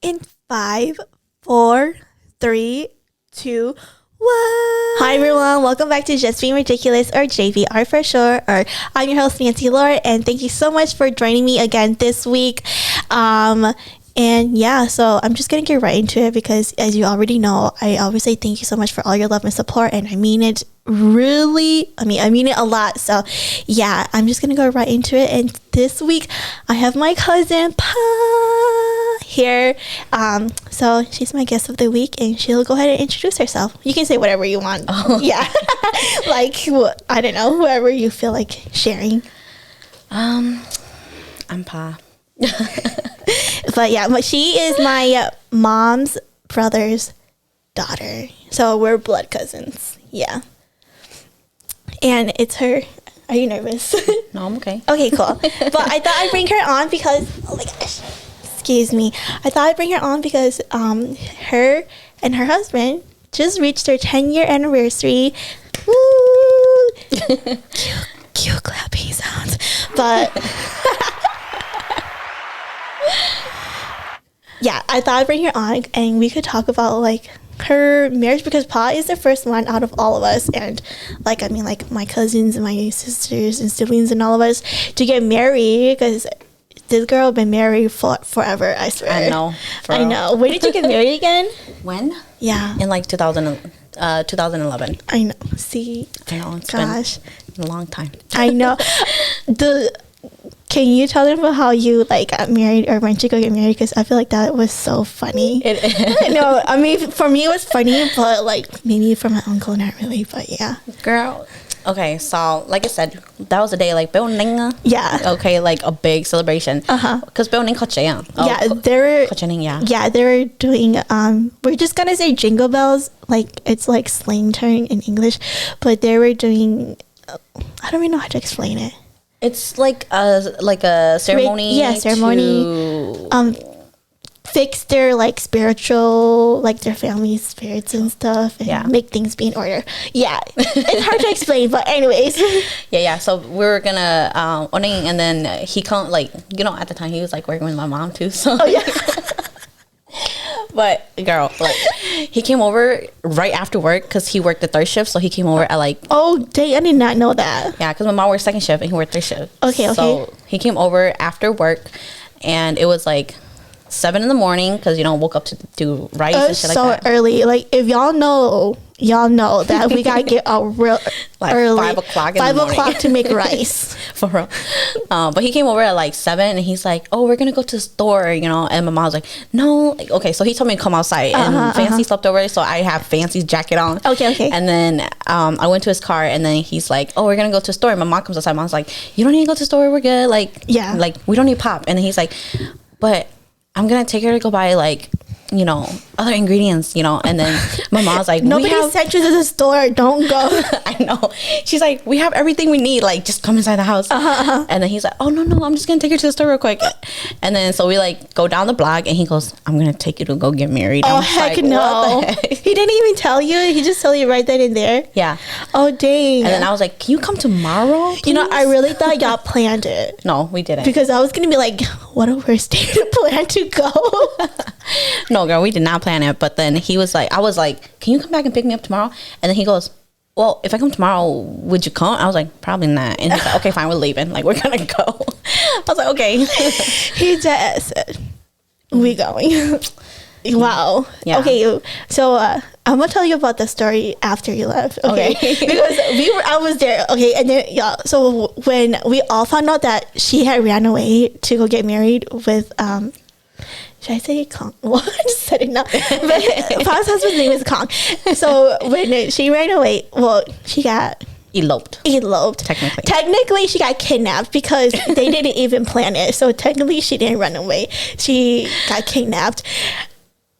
in 5, 4, 3, 2, 1. Hi everyone, welcome back to Just Being Ridiculous, or JBR for short. Or I'm your host Nancy Laura, and thank you so much for joining me again this week. And yeah, so I'm just gonna get right into it because, as you already know, I always say thank you so much for all your love and support, and I mean it really. I mean it a lot. So yeah, I'm just gonna go right into it. And this week I have my cousin Pa here. So she's my guest of the week, and she'll go ahead and introduce herself. You can say whatever you want. Oh. Yeah. Like, I don't know, whoever you feel like sharing. I'm Pa. But she is my mom's brother's daughter. So we're blood cousins. Yeah. And it's her. Are you nervous? No, I'm okay. Okay, cool. But I thought I'd bring her on because, oh my gosh, excuse me. I thought I'd bring her on because her and her husband just reached their 10-year anniversary. Woo! Cute clapping sounds. But yeah, I thought I'd bring her on and we could talk about like her marriage, because Pa is the first one out of all of us, and like my cousins and my sisters and siblings and all of us to get married, because this girl been married for forever, I swear. I know. I know. When did you get married again? When? Yeah. In like 2011. I know. See? I know. It's been a long time. I know. Can you tell them about how you like got married, or when you go get married? Because I feel like that was so funny. It is. No, I mean, for me it was funny, but like maybe for my uncle not really. But yeah, girl. Okay, so like I said, that was a day like building. Yeah. Okay, like a big celebration. Because building yeah, they were. Yeah, they were doing. We're just gonna say jingle bells. Like it's like slang term in English, but they were doing. I don't even know how to explain it. It's like a ceremony. Ceremony. Fix their like spiritual, like their family spirits and stuff, and make things be in order. Yeah, it's hard to explain, but anyways. Yeah. So we were gonna and then he come like, at the time he was like working with my mom too. So. Oh, yeah. But girl, like he came over right after work because he worked the third shift, so he came over at like. Oh, dang! I did not know that. Yeah, because my mom worked second shift and he worked third shift. Okay. So he came over after work, and it was like 7 in the morning because woke up to do rice and shit like that. So early. Like if y'all know that we gotta get out real like early. 5 o'clock in the morning. 5 o'clock to make rice. For real. But he came over at like 7 and he's like, oh, we're gonna go to the store, and my mom was like, no. Like, okay, so he told me to come outside, and Fancy slept over, so I have Fancy's jacket on. Okay. And then I went to his car, and then he's like, oh, we're gonna go to the store, and my mom comes outside. Mom's like, you don't need to go to the store, we're good. Like, yeah, like we don't need pop. And then he's like, but I'm gonna take her to go buy like other ingredients, and then my mom's like, nobody sent you to the store, don't go. I know. She's like, we have everything we need, like just come inside the house. And then he's like, oh no, I'm just gonna take her to the store real quick. And then so we like go down the block, and he goes, I'm gonna take you to go get married. Oh heck like, no. He didn't even tell you? He just told you right then and there? Yeah. Oh dang. And then I was like, can you come tomorrow, please? I really thought y'all planned it. No, we didn't, because I was gonna be like, what a worst day to plan to go. No, girl, we did not plan it. But then he was like, I was like, can you come back and pick me up tomorrow? And then he goes, well, if I come tomorrow, would you come? I was like, probably not. And he's like, okay, fine, we're leaving. Like, we're gonna go. I was like, okay. He just said, we going. Wow. Yeah. Okay, so I'm gonna tell you about the story after you left. Okay. Because I was there. Okay, and then so when we all found out that she had ran away to go get married with should I say Kong? Well, I just said it now. But Pa's husband's name is Kong. So when she ran away, well, she got eloped. Technically, she got kidnapped because they didn't even plan it. So technically, she didn't run away. She got kidnapped.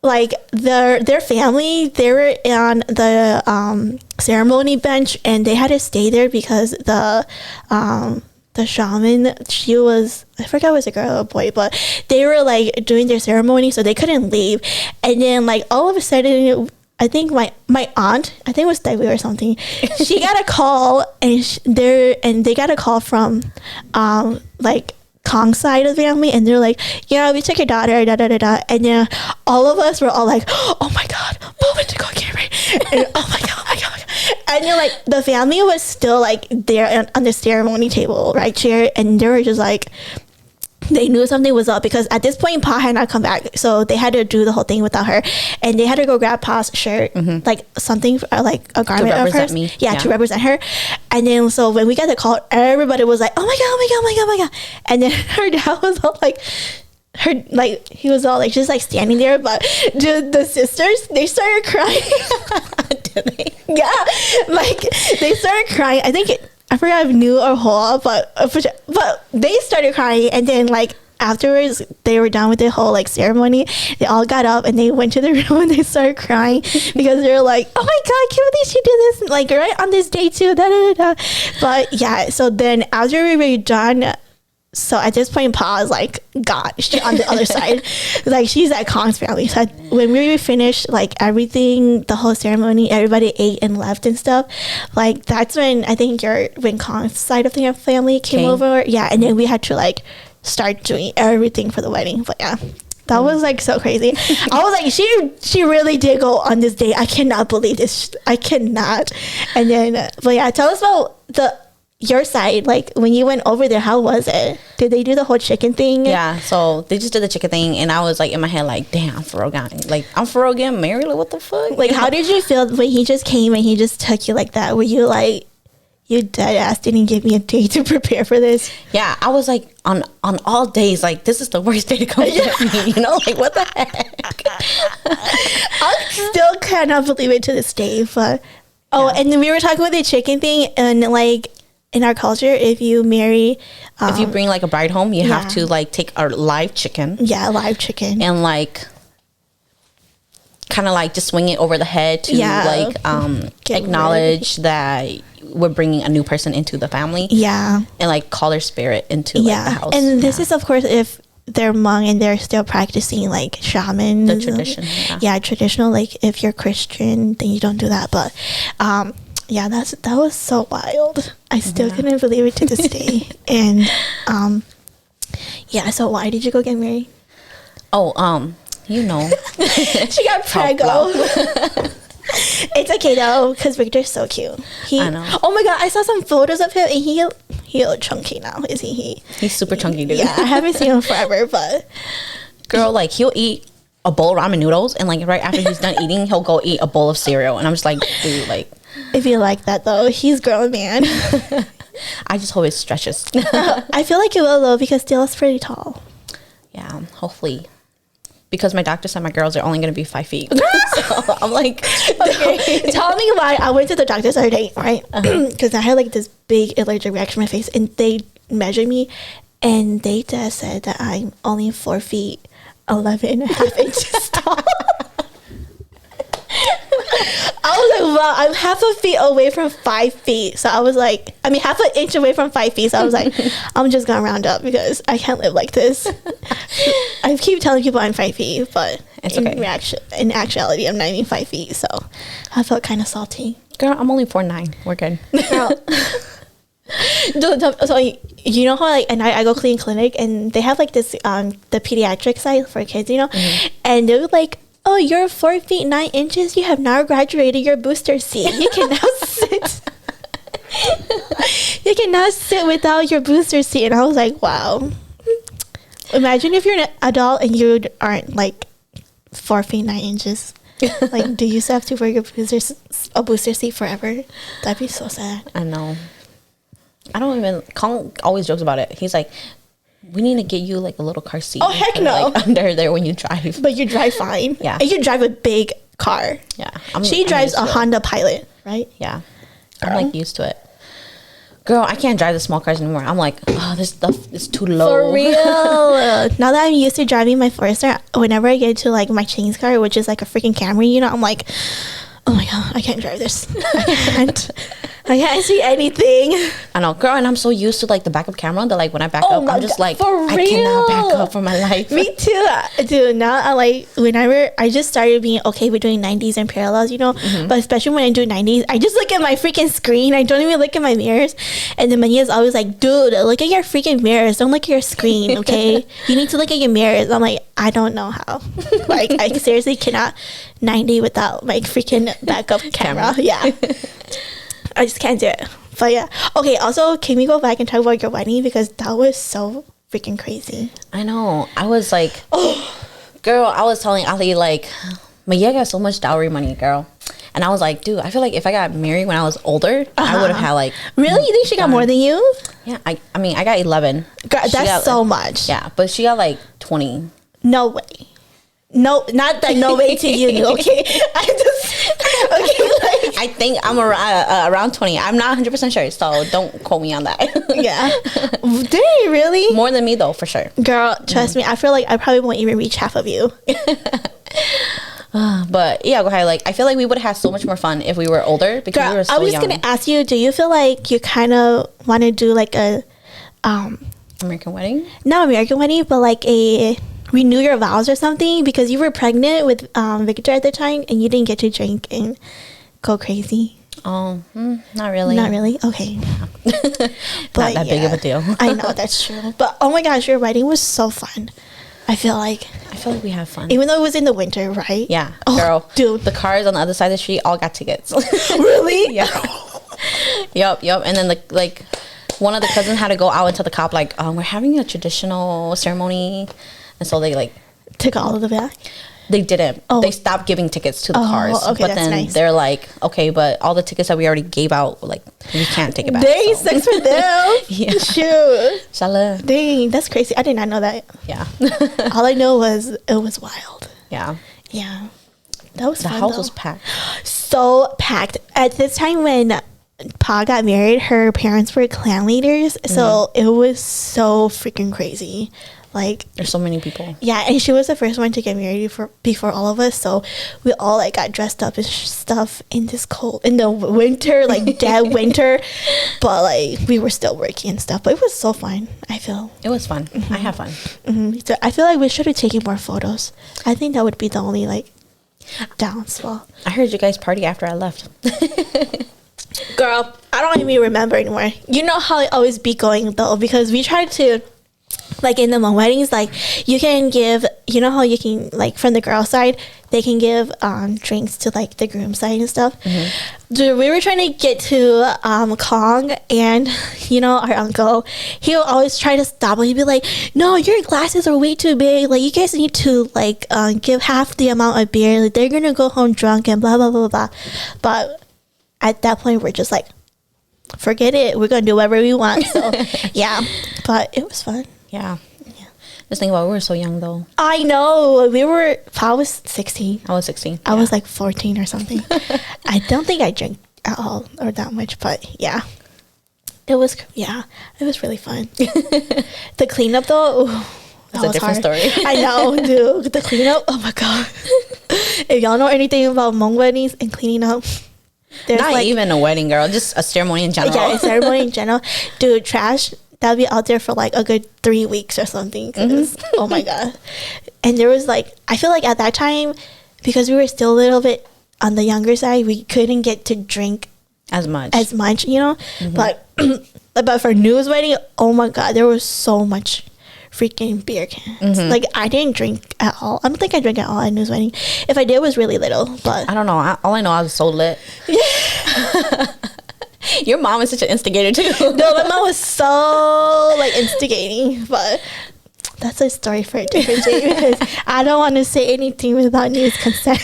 Like their family, they were on the ceremony bench, and they had to stay there because the shaman, I forgot if it was a girl or a boy, but they were like doing their ceremony, so they couldn't leave. And then like all of a sudden, I think my aunt, I think it was Debbie or something, she got a call, and they got a call from like Kong's side of the family, and they're like, yeah, we took your daughter, da da da da, and then all of us were all like, oh my god, Pa went to go get married, and oh my god, oh my god, oh my god. And then like the family was still like there on the ceremony table, right chair, and they were just like, they knew something was up because at this point Pa had not come back, so they had to do the whole thing without her, and they had to go grab Pa's shirt, like something like a garment of hers, to represent her. And then so when we got the call, everybody was like, oh my god, oh my god, oh my god, oh my god. And then her dad was all like, he was all like just like standing there, but the sisters, they started crying. Did they? Yeah, like they started crying. I forgot if New or Hoa, but they started crying, and then like afterwards they were done with the whole like ceremony. They all got up and they went to the room and they started crying because they're like, oh my god, I can't believe she did this like right on this day too. Da, da, da, da. But yeah, so then after we were done, so at this point Pa's like God, she's on the other side, like she's at Kong's family. So when we finished like everything, the whole ceremony, everybody ate and left and stuff, like that's when I think when Kong's side of the family came over, and then we had to like start doing everything for the wedding. But yeah, that was like so crazy. I was like, she really did go on this day. I cannot believe this. I cannot. And then but yeah, tell us about your side, like when you went over there, how was it? Did they do the whole chicken thing? Yeah, so they just did the chicken thing, and I was like in my head like, damn, I'm for real getting married, like what the fuck? Like how did you feel when he just came and he just took you like that? Were you like, you dead ass didn't give me a day to prepare for this? Yeah, I was like on all days like, this is the worst day to come get me, you know, like what the heck? I still cannot believe it to this day. But and then we were talking about the chicken thing, and like in our culture, if you marry, if you bring like a bride home, you have to like take a live chicken. Yeah, a live chicken. And like kind of like just swing it over the head to like acknowledge that we're bringing a new person into the family. Yeah. And like call their spirit into like the house. And this is of course if they're Hmong and they're still practicing like shaman. The tradition. Yeah, traditional. Like if you're Christian, then you don't do that. But yeah, that was so wild. I still couldn't believe it to this day. And so why did you go get married? You know, she got preggo. It's okay though, because Victor's so cute. I know. Oh my god, I saw some photos of him, and he look chunky now. Is he? He's super chunky, dude. Yeah, I haven't seen him forever, but girl, like he'll eat a bowl of ramen noodles, and like right after he's done eating, he'll go eat a bowl of cereal, and I'm just like, dude, like. If you like that though, he's grown man. I just hope it stretches. I feel like it will though, because Dylan's pretty tall. Yeah, hopefully. Because my doctor said my girls are only going to be 5 feet. So I'm like, okay. Tell me why. I went to the doctor's the other day, right? Because I had like this big allergic reaction on my face, and they measured me, and they just said that I'm only 4 feet 11 and a half inches tall. I was like, wow, I'm half a feet away from 5 feet. So I was like, half an inch away from 5 feet. So I was like, I'm just gonna round up because I can't live like this. I keep telling people I'm 5 feet, but it's okay. In actuality, I'm not even 5 feet. So I felt kind of salty. Girl, I'm only 4'9". We're good. Girl. So you know how like, and I go clean clinic, and they have like this the pediatric side for kids, you know, and they were like, oh, you're 4 feet 9 inches. You have now graduated your booster seat. You can now sit. You can now sit without your booster seat. And I was like, wow. Imagine if you're an adult and you aren't like 4 feet 9 inches. Like, do you still have to wear your booster seat forever? That'd be so sad. I know. Kong always jokes about it. He's like, we need to get you like a little car seat. Oh heck no! Like, under there when you drive. But you drive fine. Yeah. And you drive a big car. Yeah. She drives a Honda Pilot, right? Yeah. Girl. I'm like used to it. Girl, I can't drive the small cars anymore. I'm like, oh, this stuff is too low. For real. Now that I'm used to driving my Forester, whenever I get to like my Chains car, which is like a freaking Camry, you know, I'm like, oh my god, I can't drive this. I can't. I can't see anything. I know, girl, and I'm so used to like the backup camera that like when I back up, I'm just like, for I real? cannot back up for my life. Me too, dude. Now I like whenever I just started being okay with doing 90s and parallels, you know. But especially when I do 90s, I just look at my freaking screen. I don't even look at my mirrors. And then Mania's always like, dude, look at your freaking mirrors. Don't look at your screen, okay? You need to look at your mirrors. I'm like, I don't know how. Like, I seriously cannot 90 without my freaking backup camera. Yeah. I just can't do it. But yeah. Okay, also, can we go back and talk about your wedding? Because that was so freaking crazy. I know. I was like, girl, I was telling Ali, like, Maya got so much dowry money, girl. And I was like, dude, I feel like if I got married when I was older, I would have had like... Really? You think she got more than you? Yeah. I mean, I got 11. Girl, that's got, so much. Yeah, but she got like 20. No way. No, not that no way to you, okay? I think I'm around 20. I'm not 100% sure, so don't quote me on that. Yeah. Dang, really? More than me, though, for sure. Girl, trust me, I feel like I probably won't even reach half of you. But yeah, go ahead. Like, I feel like we would have had so much more fun if we were older because girl, we were so young. I was young. just gonna ask you, do you feel like you kind of want to do like a American wedding? Not American wedding, but like a renew your vows or something, because you were pregnant with Victor at the time and you didn't get to drink and go crazy. Oh, not really. Not really? Okay. Not that big of a deal. I know, that's true. But oh my gosh, your wedding was so fun. I feel like we have fun. Even though it was in the winter, right? Yeah. Oh, girl. Dude. The cars on the other side of the street all got tickets. Really? Yeah. Yep. And then like one of the cousins had to go out and tell the cop like, we're having a traditional ceremony. And so they like took all of the back. They didn't. Oh. They stopped giving tickets to the cars. Okay, but that's then nice. They're like, okay, but all the tickets that we already gave out, like, we can't take it back. Dang, sucks for them. Yeah. Shoot. Shala. Dang, that's crazy. I did not know that. Yeah. All I know was it was wild. Yeah. Yeah. That was the fun, house though. was packed. So packed. At this time when Pa got married, her parents were clan leaders. So it was so freaking crazy. Like, there's so many people. Yeah, and she was the first one to get married before all of us. So we all like got dressed up and stuff in the winter, like dead winter. But like we were still working and stuff. But it was so fun. I feel it was fun. I had fun. So I feel like we should have taken more photos. I think that would be the only like downsfall. I heard you guys party after I left. Girl, I don't even remember anymore. You know how it always be going though, because we tried to. Like in the Hmong weddings, like you can give, you know how you can, like from the girl side, they can give drinks to like the groom side and stuff. Dude, we were trying to get to Kong, and you know our uncle, he would always try to stop and he'd be like, no, your glasses are way too big, like you guys need to like give half the amount of beer, like they're gonna go home drunk and blah blah blah blah. But at that point we're just like, forget it, we're gonna do whatever we want. So yeah, but it was fun. Yeah. Just think about it, we were so young though. I know. Pa was 16. I was 16. I was like 14 or something. I don't think I drank at all or that much, but yeah. It was really fun. The cleanup though, that's a different story. I know, dude. The cleanup, oh my God. If y'all know anything about Hmong weddings and cleaning up, there's not like, even a wedding, girl, just a ceremony in general. Yeah, a ceremony in general. Dude, trash. That'll be out there for like a good 3 weeks or something. Oh my God. And there was like, I feel like at that time, because we were still a little bit on the younger side, we couldn't get to drink as much, you know. But for New's wedding, oh my God, there was so much freaking beer cans. Like I didn't drink at all. I don't think I drank at all at New's wedding. If I did, it was really little. But I don't know. All I know, I was so lit. Your mom is such an instigator too. No, my mom was so like instigating, but that's a story for a different day because I don't want to say anything without New's consent.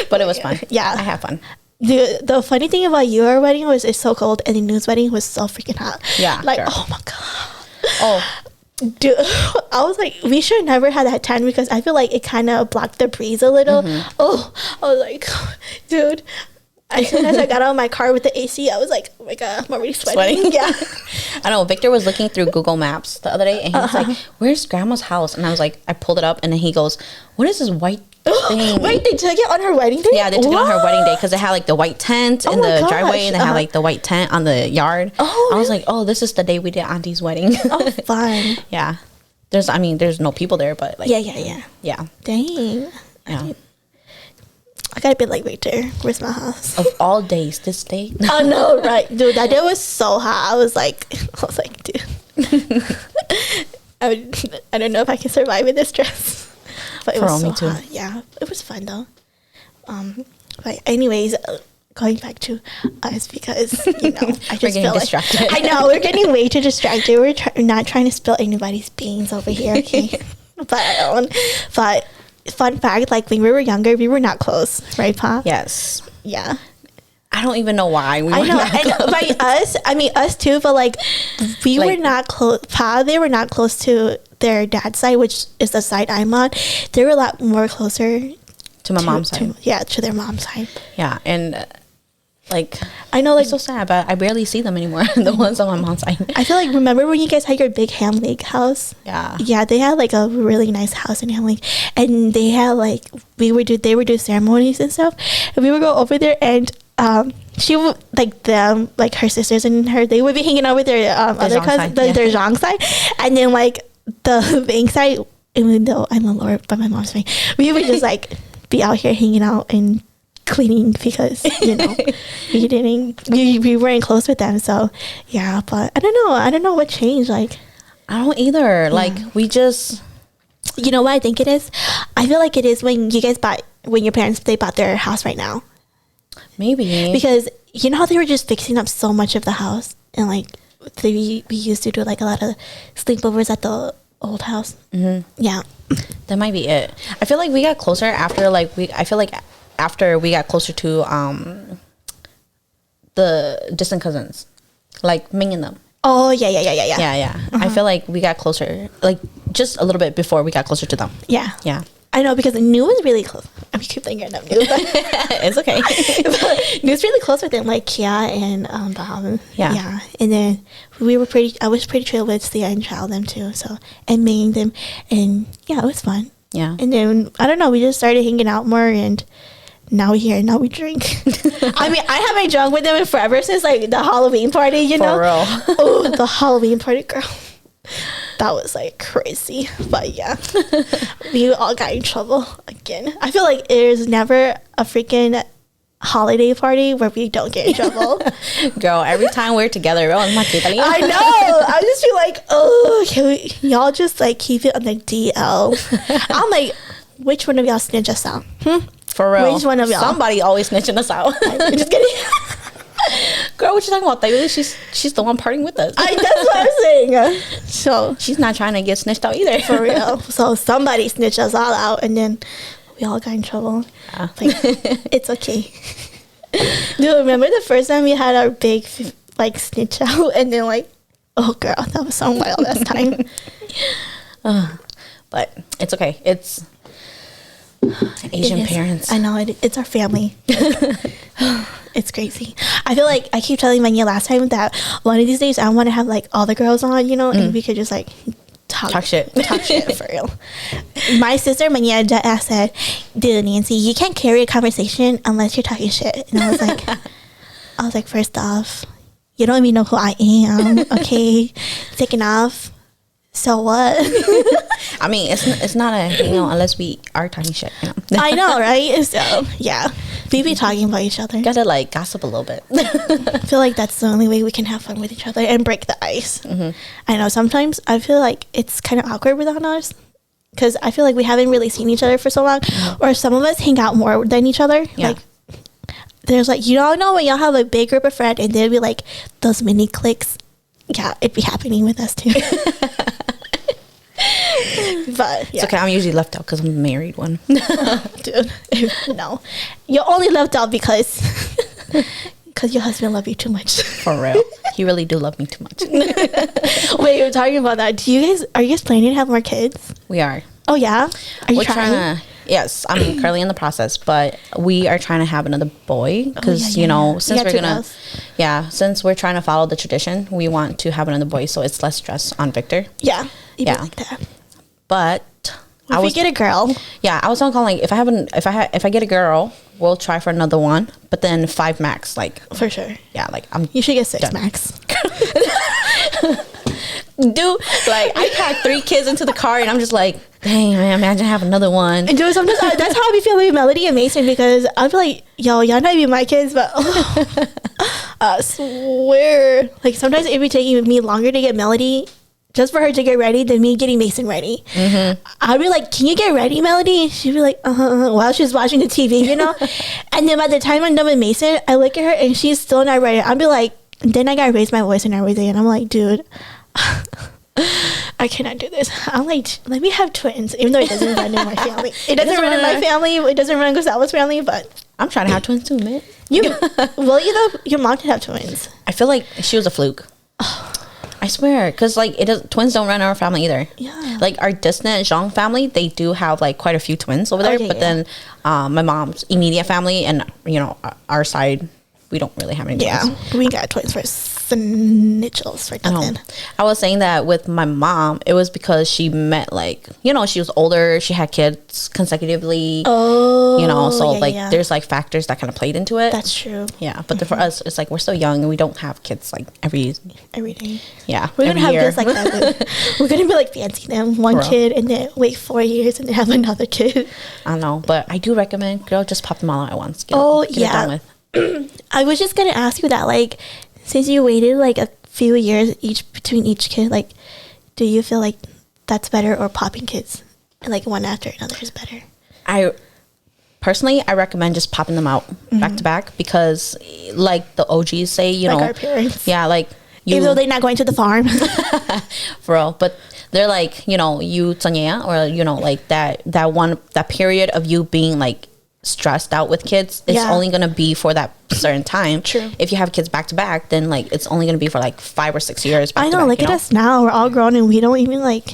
But it was fun. Yeah, I had fun. The funny thing about your wedding was it's so cold, and the New's wedding was so freaking hot. Yeah, like girl. Oh my God. Oh. Dude, I was like, we should never have that tan because I feel like it kind of blocked the breeze a little. Oh, I was like, dude. As soon as I got out of my car with the AC, I was like, oh my God, I'm already sweating. Yeah. I know. Victor was looking through Google Maps the other day, and he was like, where's Grandma's house? And I was like, I pulled it up, and then he goes, what is this white thing. Wait, they took it on her wedding day? Yeah, they took it on her wedding day because it had like the white tent in the driveway, and they had like the white tent on the yard. Oh, I was like, oh, this is the day we did Auntie's wedding. Oh, fun. Yeah. There's no people there, but like. Yeah. Dang. Yeah. I gotta be like, wait there. Where's my house? Of all days, this day. Oh no, right, dude. That day was so hot. I was like, dude. I don't know if I can survive in this dress. But it was so hot. Yeah, it was fun though. But anyways, going back to us because I just feel distracted. Like I know we're getting way too distracted. We're not trying to spill anybody's beans over here, okay? But fun fact, like when we were younger, we were not close, right, Pa? Yes. Yeah. I don't even know why we were not close. By us, I mean us too, but like we were not close. Pa, they were not close to their dad's side, which is the side I'm on. They were a lot more closer to my mom's side. To their mom's side. Yeah, and like I know, like it's so sad, but I barely see them anymore. The ones on my mom's side. I feel like remember when you guys had your big Ham Lake house? Yeah, they had like a really nice house in Ham Lake, and they had like they would do ceremonies and stuff, and we would go over there and. She would like them, like her sisters and her. They would be hanging out with their other cousins, their Zhang side, and then like the Vang side. Even though I'm a Lord by my mom's side, we would just like be out here hanging out and cleaning because we weren't close with them. So yeah, but I don't know what changed. Like I don't either. Like we just, what I think it is. I feel like it is when your parents bought their house right now. Maybe because how they were just fixing up so much of the house, and like we used to do like a lot of sleepovers at the old house. Mm-hmm. Yeah, that might be it. I feel like we got closer after we got closer to the distant cousins, like Ming and them. Oh yeah. Uh-huh. I feel like we got closer, like just a little bit before we got closer to them. Yeah. I know because New was really close. I keep thinking of New, but it's okay. But New's really close with them, like Kia and Bob. Yeah. And then I was pretty chill with Sia and Child them too. So and Ming them, and yeah, it was fun. Yeah. And then I don't know, we just started hanging out more, and now we're here. Now we drink. I mean, I haven't drunk with them in forever since like the Halloween party. For real. Oh, the Halloween party, girl. That was like crazy, but yeah, we all got in trouble again. I feel like there's never a freaking holiday party where we don't get in trouble. Girl, every time we're together, I know. I just feel like, can y'all just like keep it on the DL? I'm like, which one of y'all snitch us out? For real, which one of y'all? Somebody always snitching us out. Just kidding. Girl, what you talking about? She's the one partying with us. That's what I'm saying. So she's not trying to get snitched out either. For real. So somebody snitched us all out, and then we all got in trouble. Yeah. Like, it's okay. Dude, remember the first time we had our big like snitch out, and then like, oh girl, that was so wild last time. But it's okay. It's Asian parents. I know it's our family. It's crazy. I feel like I keep telling Manya last time that one of these days I want to have like all the girls on, and we could just like talk shit for real. My sister Manya said, "Dude, Nancy, you can't carry a conversation unless you're talking shit." And I was like, first off, you don't even know who I am, okay? Second off, so what? I mean, it's not a unless we are talking shit. I know, right? So yeah, we be talking about each other. Gotta like gossip a little bit. I feel like that's the only way we can have fun with each other and break the ice. Mm-hmm. I know sometimes I feel like it's kind of awkward without us because I feel like we haven't really seen each other for so long, or some of us hang out more than each other. Yeah. Like there's like know when y'all have a big group of friends and there'll be like those mini cliques. Yeah, it'd be happening with us too. But yeah. It's okay. I'm usually left out because I'm the married one. Dude, no, you're only left out because your husband loves you too much. For real, he really do love me too much. Wait, you're talking about that. Are you guys planning to have more kids? We are. Oh yeah, are you trying to? Yes, I'm currently in the process, but we are trying to have another boy because since since we're trying to follow the tradition, we want to have another boy, so it's less stress on Victor. Yeah, like that. But If we get a girl, I was calling like if I get a girl, we'll try for another one, but then 5 max, like for sure. Yeah, like you should get 6 max. Dude, like I packed 3 kids into the car, and I'm just like, dang, man, imagine I have another one. And dude, sometimes that's how I be feeling with Melody and Mason, because I feel like, yo, y'all not even my kids, but I swear, like sometimes it be taking me longer to get Melody just for her to get ready than me getting Mason ready. I'd be like, can you get ready, Melody? She'd be like, while she's watching the TV, you know? And then by the time I'm done with Mason, I look at her and she's still not ready. I'd be like, then I gotta raise my voice and everything. And I'm like, dude, I cannot do this. I'm like, let me have twins, even though it doesn't run in my family. It doesn't run in my family. It doesn't run in Gustavo's family, but I'm trying to have twins too, man. Will you though? Your mom did have twins. I feel like she was a fluke. I swear, because like twins don't run in our family either. Yeah, like our distant Zhang family, they do have like quite a few twins over there. But then my mom's immediate family and our side, we don't really have any twins. Yeah, we got twins for snitchels for nothing. I was saying that with my mom, it was because she met like, she was older, she had kids consecutively. There's like factors that kind of played into it. That's true. Yeah, but for us, it's like we're still young and we don't have kids like every day. Yeah, we're gonna have kids like that. We're gonna be like fancy them one kid and then wait 4 years and then have another kid. I know, but I do recommend, girl, just pop them all out at once. Get it done with. I was just gonna ask you that, like, since you waited like a few years between each kid, like, do you feel like that's better, or popping kids like one after another is better? I recommend just popping them out back to back, because like the OGs say, like our parents, even though they're not going to the farm for real, but they're like, you tsanya, or like that period of you being like stressed out with kids, it's only gonna be for that certain time. True. If you have kids back to back, then like it's only gonna be for like 5 or 6 years. I know. Look at us now. We're all grown and we don't even like.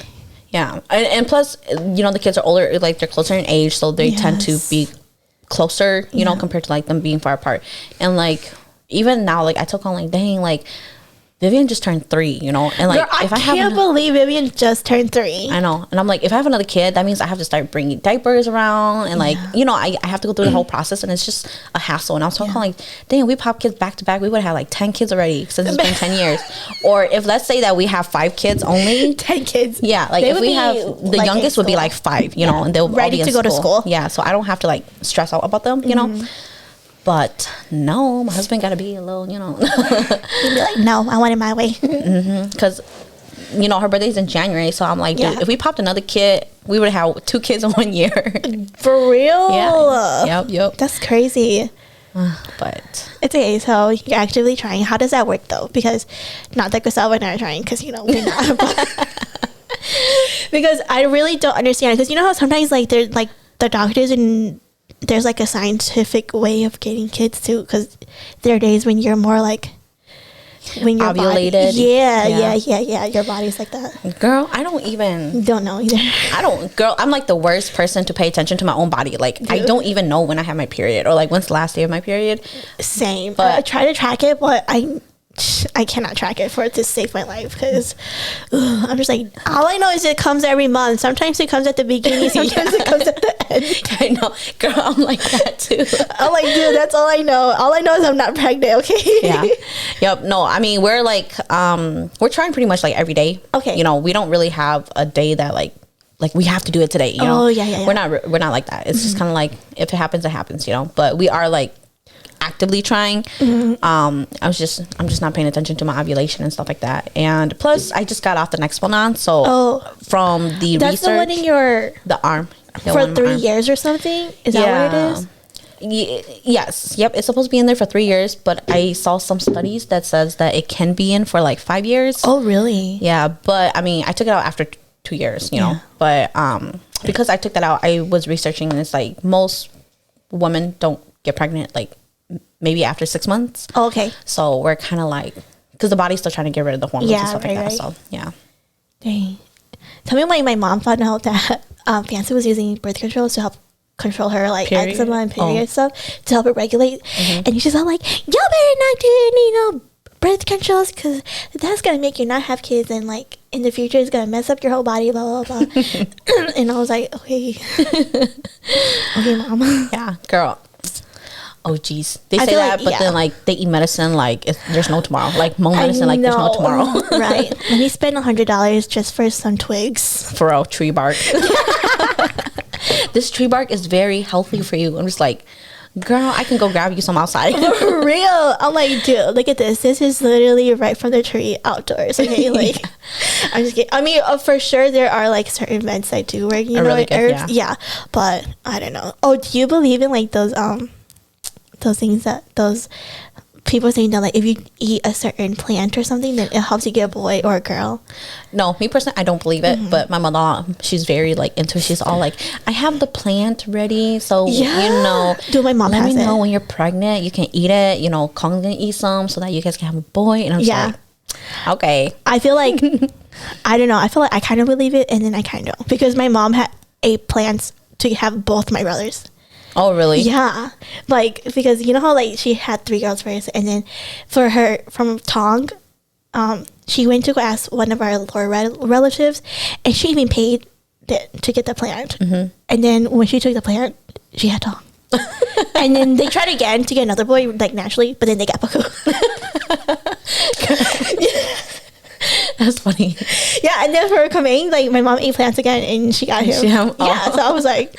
Yeah, and plus, the kids are older. Like they're closer in age, so they tend to be closer. Compared to like them being far apart. And like even now, like I told Colin, like, dang, like Vivian just turned 3, and like, girl, I can't believe Vivian just turned 3. I know, and I'm like, if I have another kid, that means I have to start bringing diapers around, and like, I have to go through the whole process, and it's just a hassle. And I was talking like, dang, we pop kids back to back, we would have had like 10 kids already since it's been 10 years. Or if let's say that we have 5 kids only, 10 kids, like if we have the like youngest would be like 5, and they'll ready all be to go to school. Yeah, so I don't have to like stress out about them, But no, my husband got to be a little, He'd be like, no, I want it my way. Because, her birthday's in January. So I'm like, dude, if we popped another kid, we would have 2 kids in 1 year. For real? Yeah. Yep. That's crazy. But it's okay. So you're actively trying. How does that work though? Because not that Gustavo and I are trying, because, we're not. Because I really don't understand. Because how sometimes like they're like the doctors and there's like a scientific way of getting kids too, because there are days when you're more like when you're ovulated. Yeah. Your body's like that. Girl, I don't know either. Girl, I'm like the worst person to pay attention to my own body. Like, I don't even know when I have my period, or like when's the last day of my period. Same. But I try to track it, but I cannot track it for it to save my life, because I'm just like, all I know is it comes every month. Sometimes it comes at the beginning, sometimes it comes at the end. I know, girl, I'm like that too. I'm like, dude, that's all I know. All I know is I'm not pregnant. Okay. Yeah. Yep. No, I mean, we're like we're trying pretty much like every day. Okay. We don't really have a day that like we have to do it today. Yeah. We're not like that. It's just kind of like, if it happens, it happens. But we are like actively trying. I'm just not paying attention to my ovulation and stuff like that. And plus, I just got off the Nexplanon, so from the that's research, the one in the arm for 3 years or something. Is that what it is? Yes. Yep. It's supposed to be in there for 3 years, but I saw some studies that says that it can be in for like 5 years. Oh, really? Yeah, but I mean, I took it out after 2 years. But because I took that out, I was researching, and it's like most women don't get pregnant like maybe after 6 months. Oh, okay. So we're kind of like, because the body's still trying to get rid of the hormones and stuff like that. So yeah. Dang. Tell me when my mom found out that Fancy was using birth controls to help control her like eczema and period stuff, to help it regulate. And she's all like, y'all better not do any birth controls, because that's gonna make you not have kids, and like in the future it's gonna mess up your whole body, blah blah blah. And I was like, okay, okay, mom. Yeah, girl. Oh geez, they say that, like, but then like they eat medicine like there's no tomorrow. Like Hmong medicine, like there's no tomorrow. Right? And we spend $100 just for some twigs. For a tree bark. This tree bark is very healthy for you. I'm just like, girl, I can go grab you some outside. For real. I'm like, dude, look at this. This is literally right from the tree outdoors. Okay, like, I'm just kidding. I mean, for sure, there are like certain vents that do work, you know, really good, herbs. Yeah, but I don't know. Oh, do you believe in like those things that those people saying that like if you eat a certain plant or something, then it helps you get a boy or a girl? No, me personally, I don't believe it. But my mother, she's very like into it. She's all like, I have the plant ready, so you know, my mom let has me it. know when you're pregnant, you can eat it. You know, Kong's gonna eat some so that you guys can have a boy. And I'm just like, okay. I feel like I don't know. I feel like I kind of believe it, and then I kind of don't, because my mom had plans to have both my brothers. Oh, really? Yeah. Like, because you know how, like, she had 3 girls first, and then for her, from Tong, she went to go ask one of our lower relatives, and she even paid to get the plant. And then when she took the plant, she had Tong. And then they tried again to get another boy, like, naturally, but then they got Paku. That's funny. Yeah, and then for Kameng, like, my mom ate plants again, and she got him. Yeah, so I was like,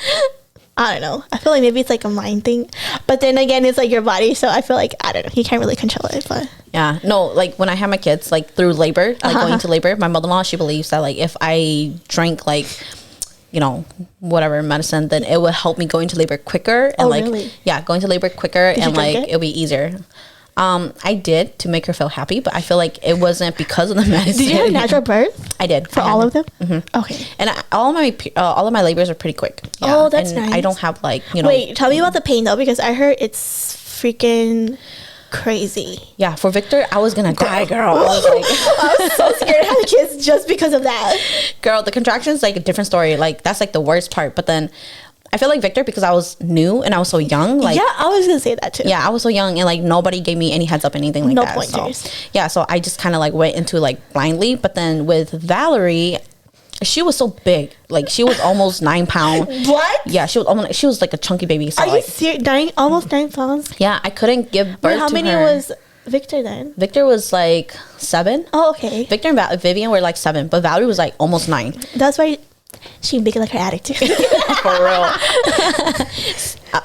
I don't know. I feel like maybe it's like a mind thing, but then again, it's like your body. So I feel like, I don't know. You can't really control it, but yeah, no. Like when I had my kids, like through labor, like going into labor, my mother-in-law, she believes that like if I drank like, you know, whatever medicine, then it would help me go into labor quicker and really? Going to labor quicker. Did and like it'll be easier. I did to make her feel happy, but I feel like it wasn't because of the medicine. Did you have natural birth? I did. For all of them? Mm-hmm. Okay. And all of my labors are pretty quick. Yeah. Oh, that's nice. I don't have like, you know. Wait, tell me about the pain though, because I heard it's freaking crazy. Yeah, for Victor, I was gonna die, girl. I was like, I was so scared to have kids just because of that. Girl, the contractions like a different story. Like that's like the worst part. But then I feel like Victor, because I was new and I was so young. Like, yeah, I was gonna say that too. Yeah, I was so young and like nobody gave me any heads up, anything like that. Pointers. So, yeah, so I just kind of like went into like blindly. But then with Valerie, she was so big. Like she was almost 9 pounds. What? Yeah, she was like a chunky baby. So, are you serious? Almost 9 pounds? Yeah, I couldn't give birth to her. How many was Victor then? Victor was like 7. Oh, okay. Victor and Vivian were like 7, but Valerie was like almost 9. That's why she big like her attitude. For real.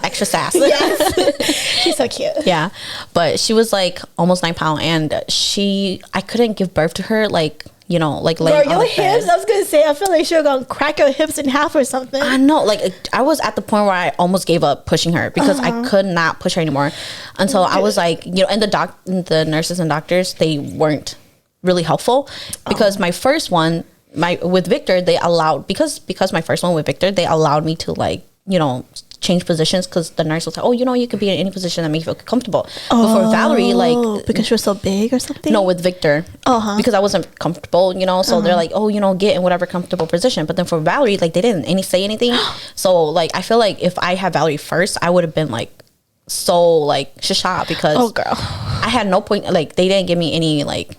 Extra sass. Yes. She's so cute. Yeah, but she was like almost 9 pounds, and I couldn't give birth to her like, you know, like laying on your the hips. bed. I was gonna say, I feel like she was gonna crack your hips in half or something. I know, like I was at the point where I almost gave up pushing her because I could not push her anymore until I was like, you know, and the nurses and doctors, they weren't really helpful because my first one, with Victor, they allowed, because my first one with Victor, they allowed me to like, you know, change positions because the nurse was like, oh, you know, you could be in any position that makes you feel comfortable. But for Valerie, like, because she was so big or something? No, with Victor, because I wasn't comfortable, you know, so they're like, oh, you know, get in whatever comfortable position. But then for Valerie, like, they didn't say anything. So like, I feel like if I had Valerie first, I would have been like so like shasha, because I had no point, like they didn't give me any like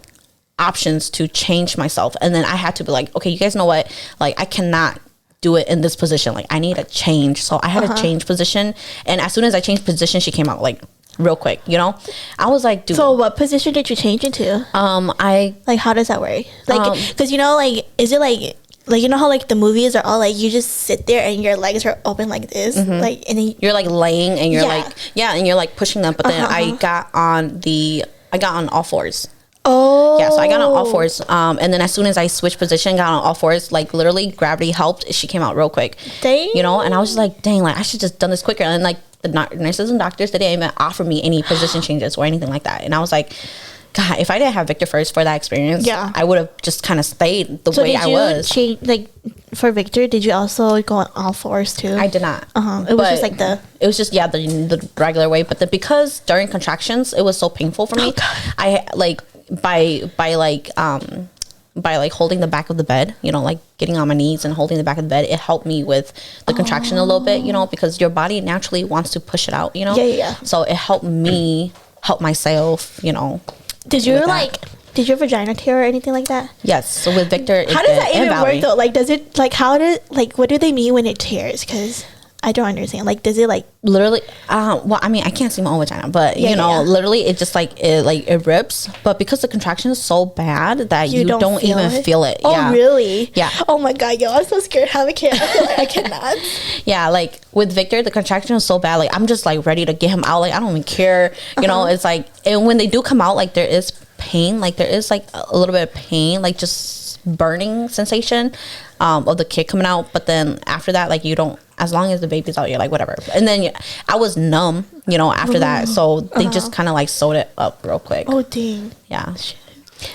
options to change myself, and then I had to be like, okay, you guys know what, like I cannot do it in this position, like I need a change. So I had to change position, and as soon as I changed position, she came out like real quick, you know. I was like, dude. So what position did you change into? I like, how does that work? Like, because you know, like, is it like you know how like the movies are all like you just sit there and your legs are open like this, like, and then you're like laying and you're like and you're like pushing them, but then I got on all fours. Oh. Yeah, so I got on all fours. And then as soon as I switched position, got on all fours, like literally gravity helped. She came out real quick. Dang. You know, and I was just like, dang, like I should just done this quicker. And like the nurses and doctors, they didn't even offer me any position changes or anything like that. And I was like, God, if I didn't have Victor first for that experience, I would have just kind of stayed the way I was. So like for Victor, did you also go on all fours too? I did not. It was just like the regular way. But because during contractions, it was so painful for me. I like by holding the back of the bed, you know, like getting on my knees and holding the back of the bed, it helped me with the contraction a little bit, you know, because your body naturally wants to push it out, you know. Yeah. So it helped me help myself, you know. Did you like Did your vagina tear or anything like that? Yes. So with Victor, how does that even work though? Like, does it like what do they mean when it tears? Because I don't understand. Like, does it like literally? Well, I mean, I can't see my own vagina, but literally, it just like it rips. But because the contraction is so bad that you don't even feel it. Oh, really? Yeah. Oh my god, yo, I'm so scared. How I can't. I feel like I cannot. Yeah, like with Victor, the contraction is so bad. Like I'm just like ready to get him out. Like I don't even care. You know, it's like, and when they do come out, like there is pain. Like there is like a little bit of pain, like just burning sensation of the kid coming out. But then after that, like you don't. As long as the baby's out, you're like, whatever. And then I was numb, after that. So they just kind of like sewed it up real quick. Oh, dang. Yeah.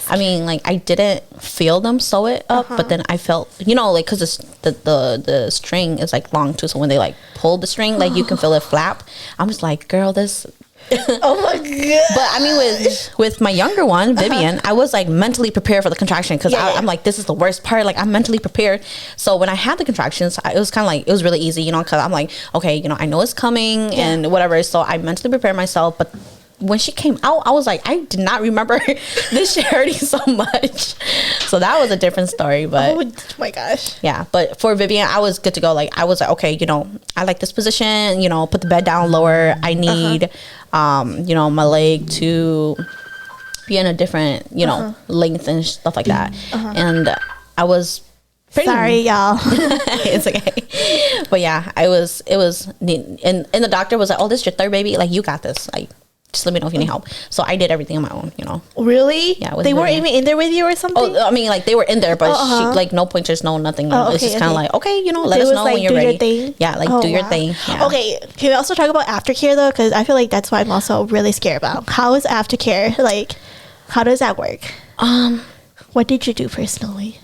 I mean, like, I didn't feel them sew it up, but then I felt, like, because the string is like long too. So when they like pull the string, like you can feel it flap. I'm just like, girl, this. Oh my god. But I mean, with my younger one, Vivian, I was like mentally prepared for the contraction because I'm like, this is the worst part. Like I'm mentally prepared. So when I had the contractions, it was kind of like, it was really easy, because I'm like, okay, I know it's coming and whatever. So I mentally prepared myself. But when she came out, I was like, I did not remember this shit hurting so much. So that was a different story. But oh my gosh. Yeah. But for Vivian, I was good to go. Like I was like, okay, I like this position, put the bed down lower. I need, my leg to be in a different, length and stuff like that. And I was sorry, y'all. It's okay. But yeah, it was neat. And the doctor was like, oh, this is your third baby. Like, you got this. Like, just let me know if you need help. So I did everything on my own, Really? Yeah. They weren't even in there with you or something? Oh, I mean, like, they were in there, but she, like, no pointers, no nothing. It's just kind of like, okay, let us know when you're ready. Thing? Yeah, like, do your thing. Yeah. Okay, can we also talk about aftercare, though? Because I feel like that's what I'm also really scared about. How is aftercare? Like, how does that work? What did you do personally?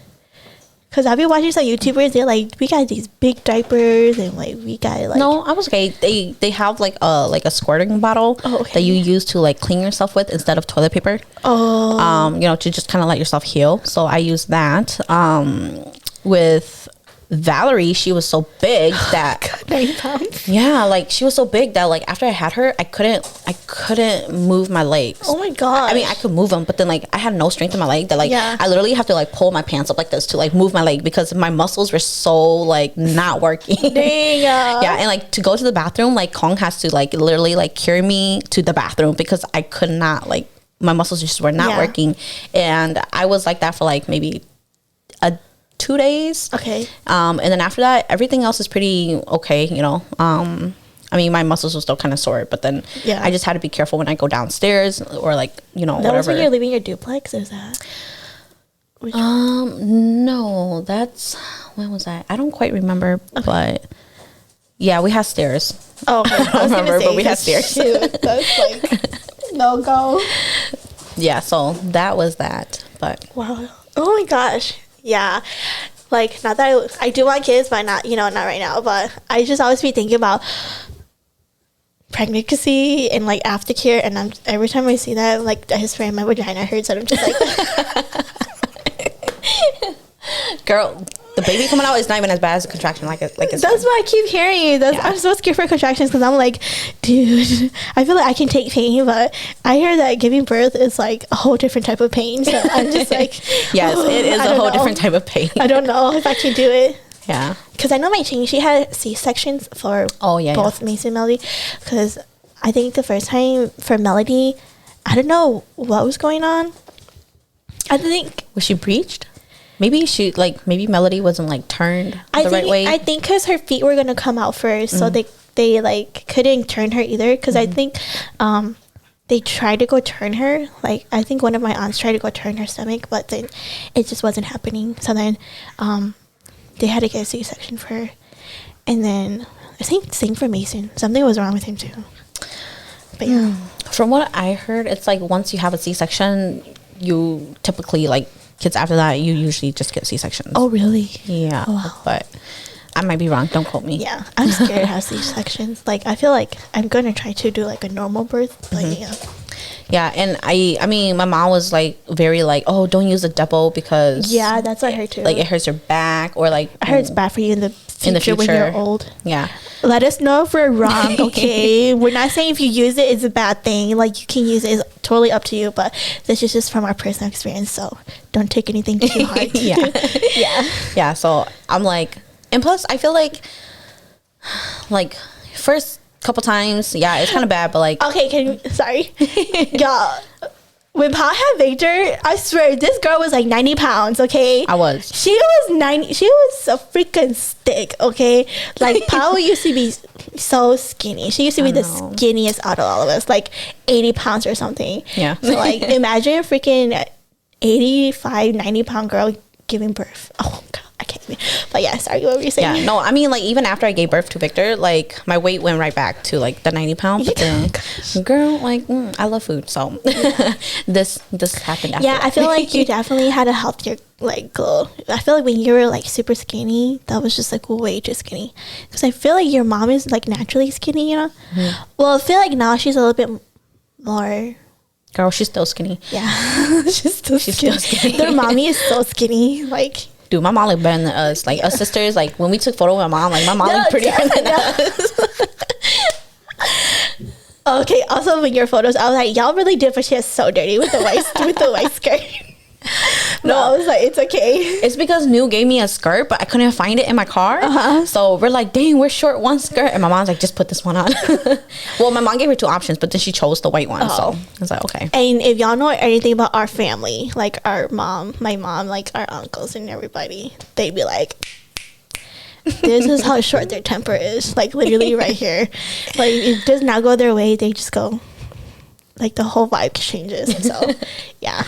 Because I've been watching some YouTubers, they're like, we got these big diapers and like we got like. No, I was okay. They have like a squirting bottle that you use to like clean yourself with instead of toilet paper. Oh. To just kind of let yourself heal. So I used that. With Valerie, she was so big that 9 pounds. Yeah, like she was so big that like after I had her, I couldn't move my legs. Oh my god! I mean, I could move them, but then like I had no strength in my leg. That like I literally have to like pull my pants up like this to like move my leg because my muscles were so like not working. Dang. Yeah, and like to go to the bathroom, like Kong has to like literally like carry me to the bathroom because I could not like my muscles just were not working, and I was like that for like maybe 2 days. Okay. And then after that, everything else is pretty okay, I mean, my muscles were still kind of sore, but then I just had to be careful when I go downstairs or like, that whatever. Was when you're leaving your duplex, is that? No, when was that? I don't quite remember, but yeah, we had stairs. Oh, okay. I don't remember, but we had stairs. Shoot, that's like, no go. Yeah, so that was that, but. Wow. Oh my gosh. Yeah, like not that I do want kids, but not not right now. But I just always be thinking about pregnancy and like aftercare, and every time I see that, like I just find my vagina hurts, and I'm just like, girl. The baby coming out is not even as bad as a contraction. That's what I keep hearing. I'm so scared for contractions because I'm like, dude, I feel like I can take pain, but I hear that giving birth is like a whole different type of pain. So I'm just like, yes, it is a whole different type of pain. I don't know if I can do it. Yeah, because I know my Chingy, she had C-sections for both Mason and Melody. Because I think the first time for Melody, I don't know what was going on. I think was she breached? Maybe maybe Melody wasn't like turned right way. I think because her feet were gonna come out first, so they like couldn't turn her either. Because I think they tried to go turn her. Like I think one of my aunts tried to go turn her stomach, but then it just wasn't happening. So then they had to get a C-section for her, and then I think same for Mason. Something was wrong with him too. But yeah, from what I heard, it's like once you have a C-section, you typically like. Kids after that, you usually just get C-sections. Oh, really? Yeah. Oh, wow. But I might be wrong. Don't quote me. Yeah. I'm scared to have C-sections. Like, I feel like I'm going to try to do, like, a normal birth. But, yeah. Yeah. And I mean, my mom was, like, very, like, oh, don't use a Depo because... Yeah, that's what I heard, too. Like, it hurts your back or, like... I heard it's bad for you in the future when you're old. Yeah. Let us know if we're wrong, okay? We're not saying if you use it, it's a bad thing. Like, you can use it, it's totally up to you, but this is just from our personal experience, so don't take anything too hard. Yeah, so I'm like, and plus, I feel like, first couple times, yeah, it's kind of bad, but like... Okay, sorry. Y'all, when Pa had Victor, I swear, this girl was like 90 pounds, okay? I was. She was a freaking stick, okay? Like, Pa used to be so skinny. She used to be the skinniest out of all of us, like 80 pounds or something. Yeah. So, like, imagine a freaking 85, 90-pound girl giving birth. Oh, God. I can't even. But yeah, sorry, what were you saying? Yeah, no, I mean, like, even after I gave birth to Victor, like, my weight went right back to like the 90 pound. But then, girl, like, I love food, so this happened after. Yeah, I feel like you definitely had a healthier like glow. I feel like when you were like super skinny, that was just like way too skinny. Because I feel like your mom is like naturally skinny, you know. Mm-hmm. Well, I feel like now she's a little bit more. Girl, she's still skinny. Yeah, she's still skinny. Their mommy is so skinny, like. Dude, my mom looked better than us. Like, us sisters, like, when we took photo with my mom, like, my mom looked prettier than us. Okay, also, in your photos, I was like, y'all really did, but she is so dirty with the white skirt. No, I was like, it's okay. It's because New gave me a skirt, but I couldn't find it in my car. So we're like, dang, we're short one skirt. And my mom's like, just put this one on. Well, my mom gave her two options, but then she chose the white one. So I was like, okay. And if y'all know anything about our family, like our mom, my mom, like our uncles and everybody, they'd be like, this is how short their temper is. Like, literally right here. Like, it does not go their way. They just go... like the whole vibe changes. So yeah.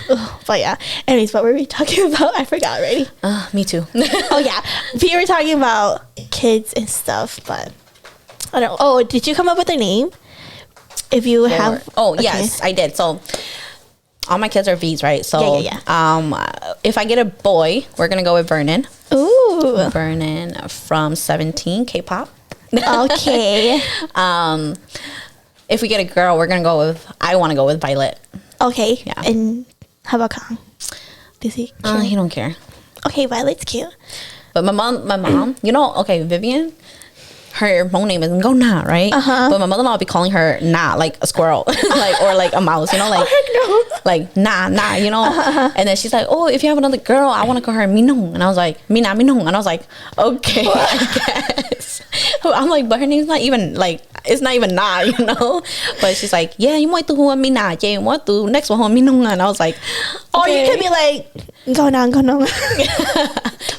But yeah, anyways, what were we talking about? I forgot already. Me too. Oh yeah, we were talking about kids and stuff, but I don't know. Oh, did you come up with a name? If you have... okay. Yes, I did. So all my kids are V's, right? So if I get a boy, we're gonna go with Vernon. Ooh, Vernon from 17 K-pop. Okay. If we get a girl, we're gonna go with... I want to go with Violet. Okay. Yeah. And how about Kang? Does he care? He don't care. Okay, Violet's cute. But my mom, you know, okay, Vivian, her Hmong name is Ngona, right? But my mother-in-law will be calling her Na, like a squirrel, like, or like a mouse, you know, like, like Na, you know. And then she's like, oh, if you have another girl, I want to call her Minong. And I was like, Mina Minong. And I was like, okay, I guess. I'm like, but her name's not even like, it's not even Na, you know. But she's like, yeah, you want to who Mina, yeah, you want to next one Minong. And I was like, okay. Or you could be like, go on.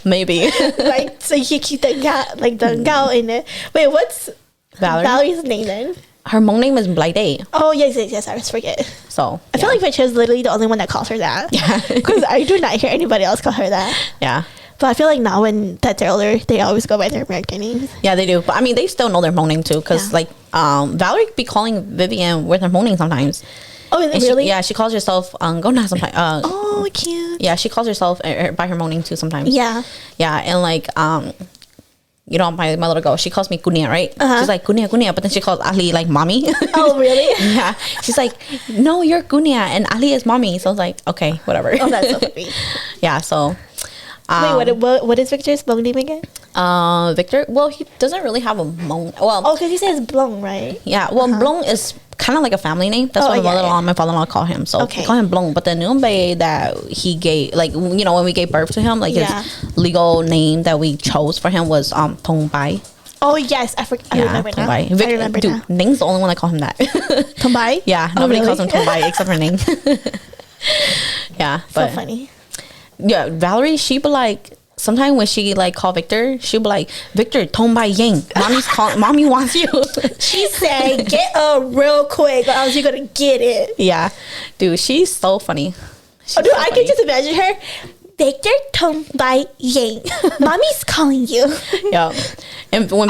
Maybe. Like, so you keep the gao in it. Wait, what's Valerie's name then? Her Hmong name is Blaide. Oh, yes, I always forget. So, I feel like Rich is literally the only one that calls her that. Yeah. Because I do not hear anybody else call her that. Yeah. But I feel like now when that they're older, they always go by their American names. Yeah, they do. But I mean, they still know their Hmong name too. Because like, Valerie be calling Vivian with her Hmong name sometimes. Oh, really? She calls herself Gona sometimes. Oh, cute. Yeah, she calls herself by her Hmong name too sometimes. Yeah. Yeah, and like, you know, my little girl, she calls me Kunia, right? She's like, Kunia, but then she calls Ali like mommy. Oh, really? Yeah. She's like, no, you're Kunia and Ali is mommy. So I was like, okay, whatever. Oh, that's so funny. Yeah, so... wait, what is Victor's Hmong name again? Victor, well, he doesn't really have a Hmong... Well... Oh, because he says Blong, right? Yeah, well, Blong is kind of like a family name. That's what my mother-in-law and my father-in-law call him. So we call him Blong. But the Nuombe that he gave, like, you know, when we gave birth to him, like his legal name that we chose for him was Thong Bai. Oh, yes. I remember now. I remember now. Ning's the only one that call him that. Thong Bai? Yeah, nobody calls him Thong Bai except for Ning. Yeah. But, so funny. Yeah, Valerie, she be like... Sometimes when she like call Victor, she'll be like, Victor, Thong Bai Yang. Mommy wants you. She said, get up real quick or else you're going to get it. Yeah. Dude, she's so funny. I can just imagine her. Victor Thong Bai Yang. Mommy's calling you. Yeah. And when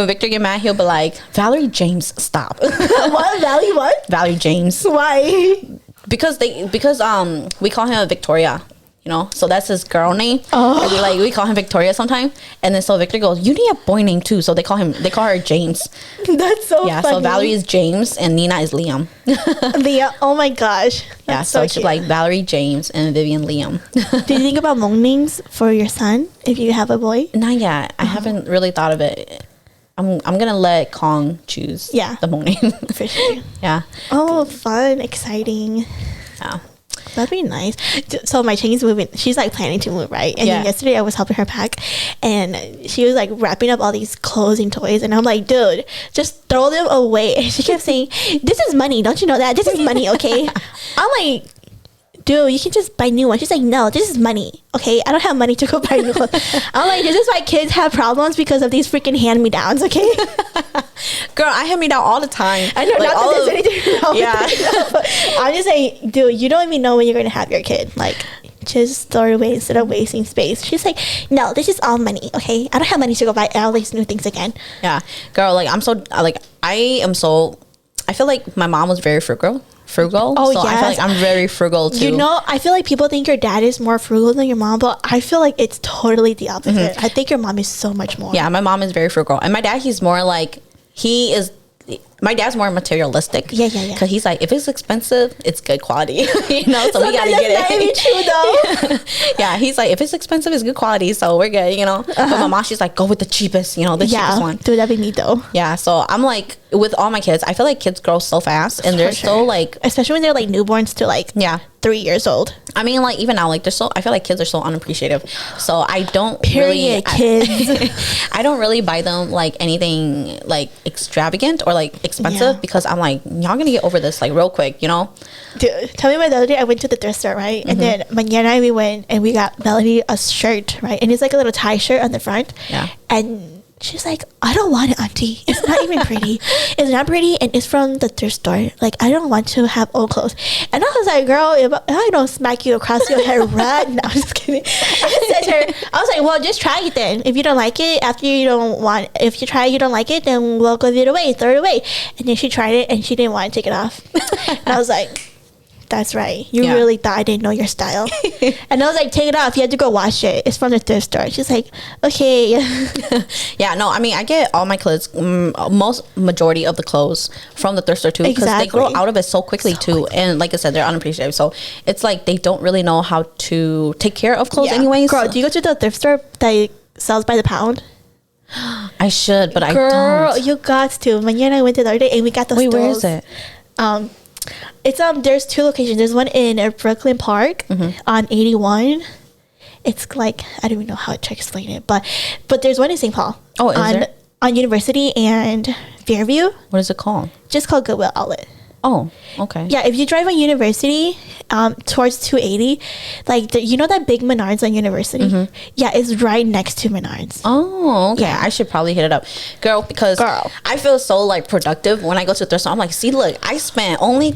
Victor get mad, he'll be like, Valerie James, stop. What? Valerie what? Valerie James. Why? Because we call him Victoria. You know, so that's his girl name. Oh. And we call him Victoria sometimes. And then so Victor goes, you need a boy name too. So they call her James. That's so funny. So Valerie is James and Nina is Liam. Liam, oh my gosh. Yeah, so it's like Valerie James and Vivian Liam. Do you think about Hmong names for your son if you have a boy? Not yet. I haven't really thought of it. I'm gonna let Kong choose the morning. For sure. Yeah. Oh, fun, exciting. Yeah. That'd be nice. So my Chinese moving, she's like planning to move, right? And then yesterday I was helping her pack, and she was like wrapping up all these clothes and toys, and I'm like, dude, just throw them away. And she kept saying, this is money, don't you know that? This is money, okay? I'm like, dude, you can just buy new ones. She's like, no, this is money, okay? I don't have money to go buy new ones. I'm like, this is why kids have problems because of these freaking hand-me-downs, okay? Girl, I hand-me-down all the time. I know, like, not that there's anything wrong with it, but I'm just saying, dude, you don't even know when you're going to have your kid. Like, just throw it away instead of wasting space. She's like, no, this is all money, okay? I don't have money to go buy all these new things again. Yeah. Girl, like, I feel like my mom was very frugal. Oh, so yes. I feel like I'm very frugal too. You know, I feel like people think your dad is more frugal than your mom, but I feel like it's totally the opposite. I think your mom is so much more. Yeah, my mom is very frugal, and my dad, he's more like, my dad's more materialistic. Yeah. Because he's like, if it's expensive, it's good quality. You know, so we gotta get it. That's not even true though. Yeah, he's like, if it's expensive, it's good quality, so we're good, you know. But my mom, she's like, go with the cheapest, you know, the cheapest one. Dude, that'd be me though. Yeah, so I'm like, with all my kids, I feel like kids grow so fast, and they're so like, especially when they're like newborns to like 3 years old. I mean, like, even now, like, I feel like kids are so unappreciative. So I don't kids. I don't really buy them like anything like extravagant or like expensive because I'm like, y'all gonna get over this like real quick, you know? Dude, tell me about the other day I went to the thrift store, right? And then Mañana and we went and we got Melody a shirt, right? And it's like a little tie shirt on the front. Yeah. And she's like, I don't want it, auntie. It's not even pretty. It's not pretty, and it's from the thrift store. Like, I don't want to have old clothes. And I was like, girl, if I don't smack you across your head right now. I'm just kidding. I said to her, I was like, well, just try it then. If you don't like it, if you try it, you don't like it, then we'll give it away, throw it away. And then she tried it, and she didn't want to take it off. And I was like, that's right. You really thought I didn't know your style. And I was like, take it off. You have to go wash it. It's from the thrift store. She's like, okay. Yeah, no, I mean, I get all my clothes, majority of the clothes from the thrift store too. Because they grow out of it so quickly too. And like I said, they're unappreciative. So it's like they don't really know how to take care of clothes anyways. Girl, do you go to the thrift store that sells by the pound? I should, but I don't. Girl, you got to. Mañana and I went to the other day and we got those stools. Where is it? It's there's two locations. There's one in Brooklyn Park on 81. It's like, I don't even know how to explain it, but there's one in St. Paul. Oh, is there? On University and Fairview. What is it called? Just called Goodwill Outlet. Oh, okay. Yeah, if you drive on University towards 280, like you know that big Menards on University? Yeah, it's right next to Menards. Oh, okay. Yeah. I should probably hit it up. Girl, because I feel so like productive when I go to the thrift store. I'm like, see, look, I spent only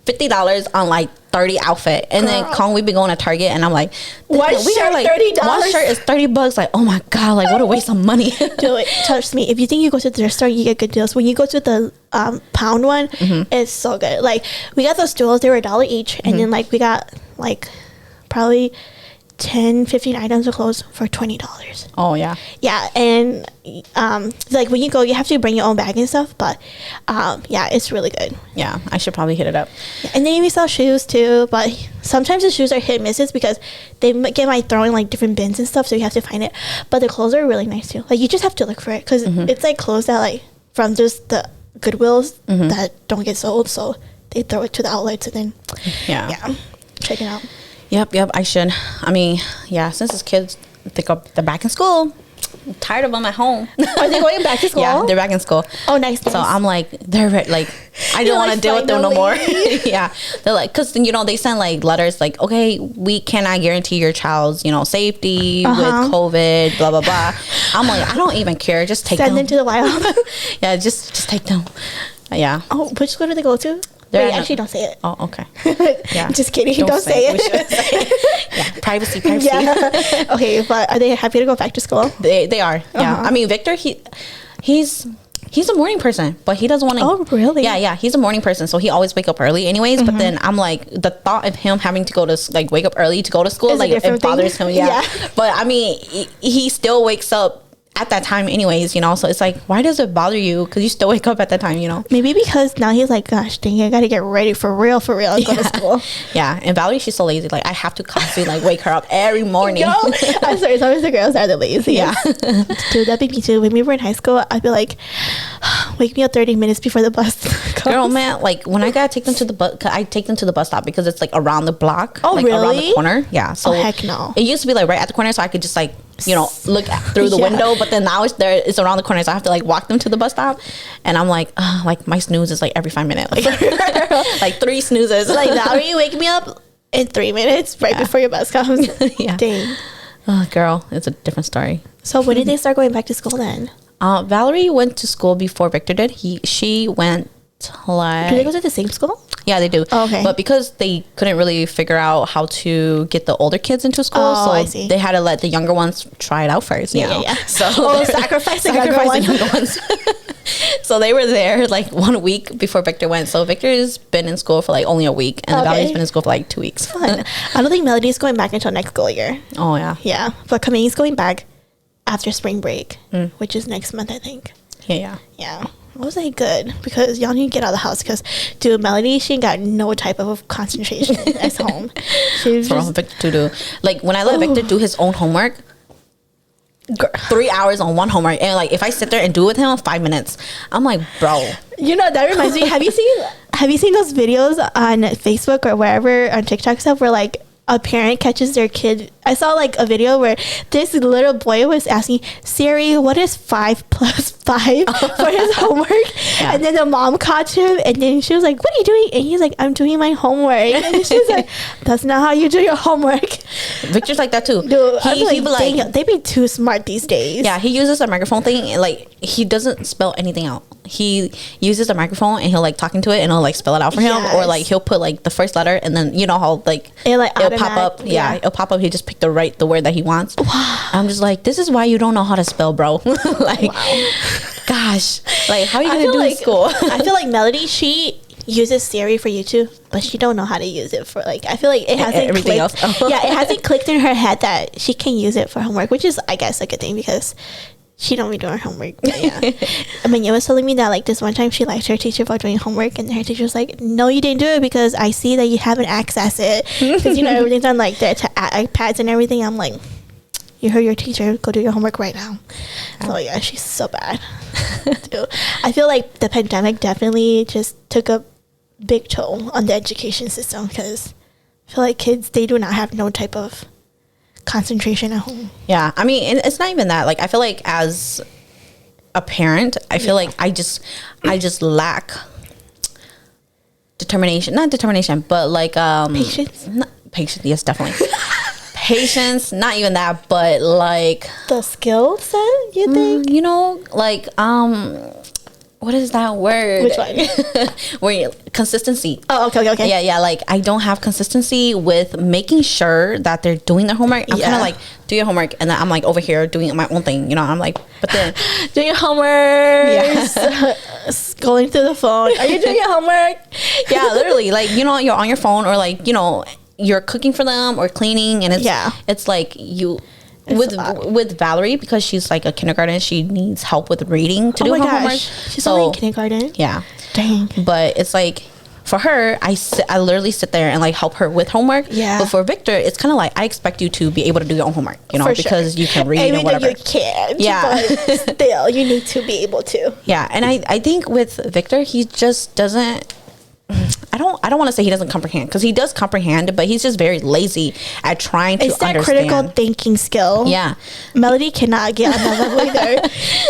$50 on like 30 outfit, and then we be going to Target, and I'm like, one shirt like $30. One shirt is $30. Like, oh my god, like what a waste of money. Do it. Trust me. If you think you go to the thrift store, you get good deals. When you go to the pound one, it's so good. Like we got those stools; they were $1 each, and then like we got like probably 10-15 items of clothes for $20. Oh yeah. Yeah, and like when you go, you have to bring your own bag and stuff, but yeah, it's really good. Yeah, I should probably hit it up. Yeah, and then we sell shoes too, but sometimes the shoes are hit and misses because they get thrown in like different bins and stuff, so you have to find it. But the clothes are really nice too. Like you just have to look for it because it's like clothes that like from just the Goodwills that don't get sold, so they throw it to the outlets and then check it out. Yep, I should. I mean, yeah, since his kids they're back in school, I'm tired of them at home. Are they going back to school? Yeah, they're back in school. Oh, nice. So I'm like, I don't want to deal with them no more. Yeah, they're like, because you know they send like letters like, okay, we cannot guarantee your child's safety with COVID, blah blah blah. I'm like, I don't even care. Just take them. Send them to the wild. Yeah, just take them. Yeah. Oh, which school do they go to? Wait, actually, don't say it. Oh, okay. Yeah. Just kidding. Don't say it. Yeah, privacy. Yeah. Okay, but are they happy to go back to school? They are. Yeah. I mean, Victor, he's a morning person, but he doesn't want to. Oh, really? Yeah. He's a morning person, so he always wake up early, anyways. But then I'm like, the thought of him having to go to like wake up early to go to school, like it bothers him. Yeah. But I mean, he still wakes up at that time anyways, you know, so it's like, why does it bother you? Because you still wake up at that time, you know. Maybe because now he's like, gosh dang, I gotta get ready for real and go to school. Yeah, and Valerie, she's so lazy. Like, I have to constantly like wake her up every morning. Yo, I'm sorry, it's always the girls that are the lazy. Yeah. Dude, that'd be me too. When we were in high school, I'd be like, wake me up 30 minutes before the bus comes. Girl, man, like when I gotta take them to the bus, I take them to the bus stop because it's like around the block. Oh, like, really? Around the corner. Yeah. So heck no. It used to be like right at the corner, so I could just like, you know, look through the window, but then now it's around the corner, so I have to like walk them to the bus stop, and I'm like my snooze is like every 5 minutes, like like 3 snoozes. Like, Valerie, wake me up in 3 minutes right before your bus comes. Yeah. Dang. Oh, girl, it's a different story. So when did they start going back to school then? Valerie went to school before Victor did. She went like... Do they go to the same school? Yeah, they do. Oh, okay. But because they couldn't really figure out how to get the older kids into school, so I see. they had to let the younger ones try it out first. Yeah. So sacrifice the younger ones. So they were there like 1 week before Victor went. So Victor's been in school for like only a week, and Valerie's been in school for like 2 weeks. Fun. I don't think Melody's going back until next school year. Oh, yeah. Yeah. But Camille's going back after spring break, which is next month, I think. Yeah. I was like, good, because y'all need to get out of the house, because dude, Melody, she got no type of concentration at home. She was for Victor to do, like, when I let Victor do his own homework, 3 hours on one homework, and like if I sit there and do it with him 5 minutes, I'm like, bro. You know, that reminds me, have you seen those videos on Facebook or wherever, on TikTok stuff, where like a parent catches their kid? I saw like a video where this little boy was asking Siri, what is 5 plus 5 for his homework? Yeah. And then the mom caught him, and then she was like, what are you doing? And he's like, I'm doing my homework. And she's like, that's not how you do your homework. Victor's like that too. Dude, he be like, they be too smart these days. Yeah, he uses a microphone thing, and like he doesn't spell anything out. He uses a microphone and he'll like talk into it, and it'll like spell it out for him. Or like he'll put like the first letter, and then you know how like it'll pop up. Yeah, it'll pop up. He just picked the word that he wants. Wow. I'm just like, this is why you don't know how to spell, bro. Like, gosh, like how are you gonna do in school? I feel like Melody, she uses Siri for YouTube, but she don't know how to use it for like, I feel like it hasn't everything clicked. else. Yeah, it hasn't clicked in her head that she can use it for homework, which is, I guess, a good thing, because she don't be doing her homework. But yeah. I mean, it was telling me that like this one time she liked her teacher about doing homework, and her teacher was like, no, you didn't do it because I see that you haven't accessed it, because you know everything's on like the iPads and everything. I'm like, you heard your teacher, go do your homework right now. So yeah, she's so bad. Dude, I feel like the pandemic definitely just took a big toll on the education system, because I feel like kids, they do not have no type of concentration at home. Yeah, I mean, it's not even that. Like, I feel like as a parent, I feel like I just lack determination. Not determination, but like patience. Patience, yes, definitely. Patience, not even that, but like the skill set, you think? You know, like what is that word? Which one? Where consistency. Oh, okay. Yeah. Like, I don't have consistency with making sure that they're doing their homework. I'm kind of like, do your homework, and then I'm like over here doing my own thing. You know, I'm like, but then doing your homework. Yeah. Scrolling through the phone. Are you doing your homework? Yeah, literally. Like, you know, you're on your phone, or like, you know, you're cooking for them or cleaning, and it's like you. With Valerie, because she's like a kindergarten, she needs help with reading to do her homework. She's only in kindergarten. Yeah, dang. But it's like, for her, I literally sit there and like help her with homework. Yeah. But for Victor, it's kind of like, I expect you to be able to do your own homework, you know, because you can read and whatever. You can't. Yeah. But still, you need to be able to. Yeah, and I think with Victor, he just doesn't. I don't want to say he doesn't comprehend, because he does comprehend, but he's just very lazy at trying to understand. It's that critical thinking skill. Yeah. Melody cannot get on that level either.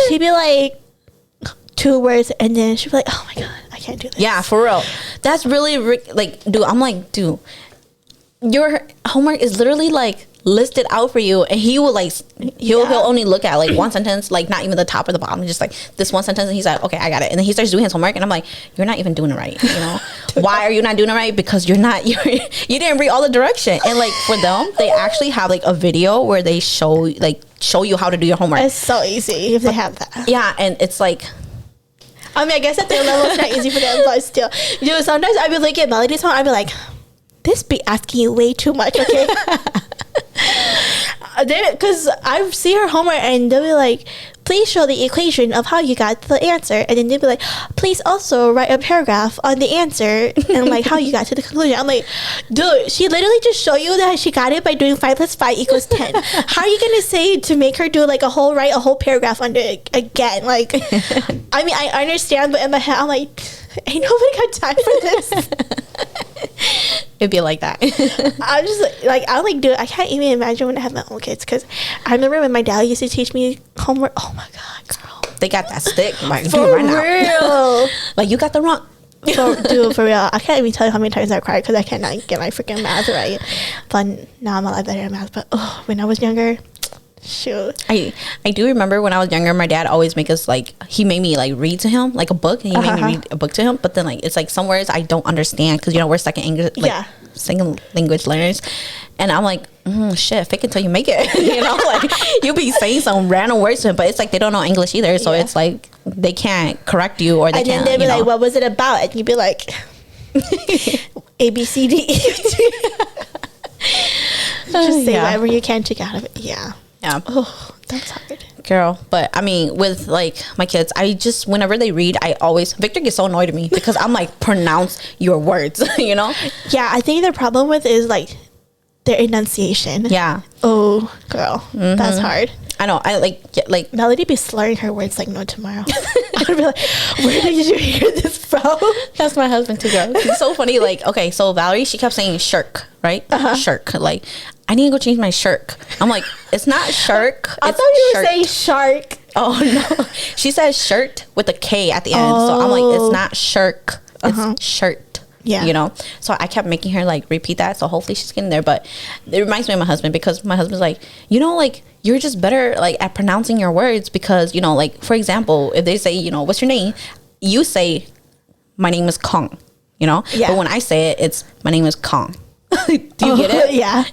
She'd be like 2 words, and then she'd be like, oh my God, I can't do this. Yeah, for real. That's really, like, dude, I'm like, dude, your homework is literally like listed out for you, and he will like he'll only look at like one sentence, like not even the top or the bottom, just like this one sentence, and he's like, okay, I got it. And then he starts doing his homework, and I'm like, you're not even doing it right, you know. Why are you not doing it right? Because you didn't read all the direction. And like, for them, they actually have like a video where they show you how to do your homework. It's so easy if they have that. Yeah, and it's like, I mean, I guess at their level it's not easy for them, but still, you know, sometimes I'd be looking at Melody's home, I'd be like, this be asking you way too much, okay? Because I see her homework, and they'll be like, please show the equation of how you got the answer. And then they'd be like, please also write a paragraph on the answer and like how you got to the conclusion. I'm like, dude, she literally just showed you that she got it by doing 5 + 5 = 10. How are you gonna say to make her do like write a whole paragraph under it again? Like, I mean, I understand, but in my head I'm like, ain't nobody got time for this. It'd be like that. I'm just like, I like, dude, I can't even imagine when I have my own kids, because I remember when my dad used to teach me homework. Oh my god, girl, they got that stick like, for right real. Now. Like, you got the wrong. Dude, for real, I can't even tell you how many times I cried because I cannot get my freaking math right. But now I'm a lot better at math. But when I was younger, shoot. I do remember when I was younger, my dad always make us like, he made me like read to him like a book, and he made me read a book to him. But then like, it's like some words I don't understand because, you know, we're second English, like second language learners, and I'm like, shit, fake it till you make it. You know, like, you'll be saying some random words to him, but it's like they don't know English either, so it's like they can't correct you, or they can't. And then they'd be like, what was it about? And you'd be like, A B C D E. Just say whatever you can to get out of it. Yeah. Oh, that's hard, girl. But I mean, with like my kids, I just, whenever they read, I always, Victor gets so annoyed at me because I'm like, pronounce your words. You know? Yeah, I think the problem with is like their enunciation. Yeah. Oh, girl, that's hard. I know. I like Melody be slurring her words like no tomorrow. I'd be like, where did you hear this from? That's my husband too, girl. It's so funny. Like, okay, so Valerie, she kept saying shirk, right? Shirk. Like, I need to go change my shirk. I'm like, it's not shirk. I thought you were saying shark. Oh no, she says shirt with a K at the end. So I'm like, it's not shirk. It's shirt. Yeah. You know? So I kept making her like repeat that. So hopefully she's getting there. But it reminds me of my husband, because my husband's like, you know, like, you're just better like at pronouncing your words, because, you know, like, for example, if they say, you know, what's your name? You say, my name is Kong, you know? Yeah. But when I say it, it's, my name is Kong. Do you get it? Yeah.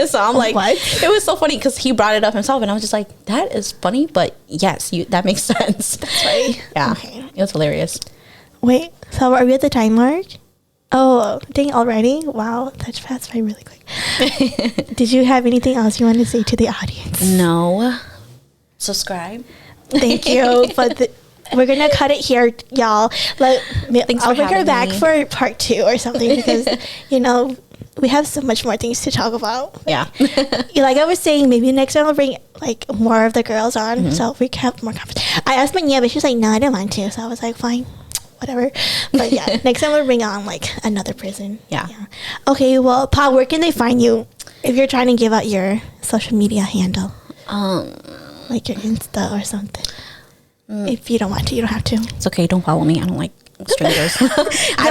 So I'm like, what? It was so funny because he brought it up himself, and I was just like, that is funny, but yes, that makes sense. That's right. Yeah. Okay. It was hilarious. Wait, so are we at the time mark? Oh, dang, already? Wow, that passed by really quick. Did you have anything else you want to say to the audience? No. Subscribe. Thank you. But we're going to cut it here, y'all. I'll bring her back for part 2 or something, because, you know, we have so much more things to talk about. Yeah. Like I was saying, maybe next time I'll bring like more of the girls on, so we can have more conversation. I asked my Nia, but she was like, no, I don't want to. So I was like, fine. Whatever. But yeah, next time we'll bring on like another person. Yeah. Okay, well, Pa, where can they find you if you're trying to give out your social media handle? Like your Insta or something. If you don't want to, you don't have to. It's okay, don't follow me. I don't like strangers. I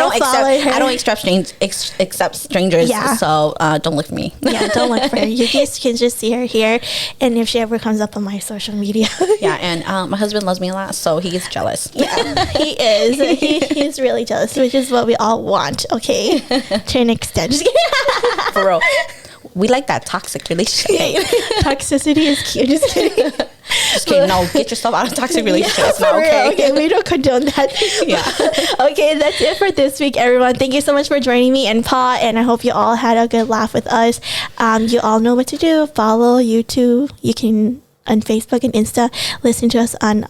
don't accept strangers. Yeah. So don't look for me. Yeah, don't look for her. You guys can just see her here, and if she ever comes up on my social media. Yeah, and my husband loves me a lot, so he gets jealous. Yeah, he is. He's really jealous, which is what we all want. Okay, to an extent. Just kidding. For real. We like that toxic relationship. Yeah. Toxicity is cute. Just kidding. Just kidding. No, get yourself out of toxic relationships. Yeah, it's not okay. Okay, we don't condone that. Yeah. Okay, that's it for this week, everyone. Thank you so much for joining me and Pa, and I hope you all had a good laugh with us. You all know what to do. Follow YouTube. You can on Facebook and Insta. Listen to us on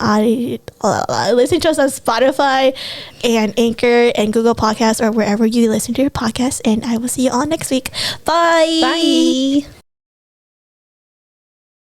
Spotify and Anchor and Google Podcasts, or wherever you listen to your podcasts. And I will see you all next week. Bye. Bye.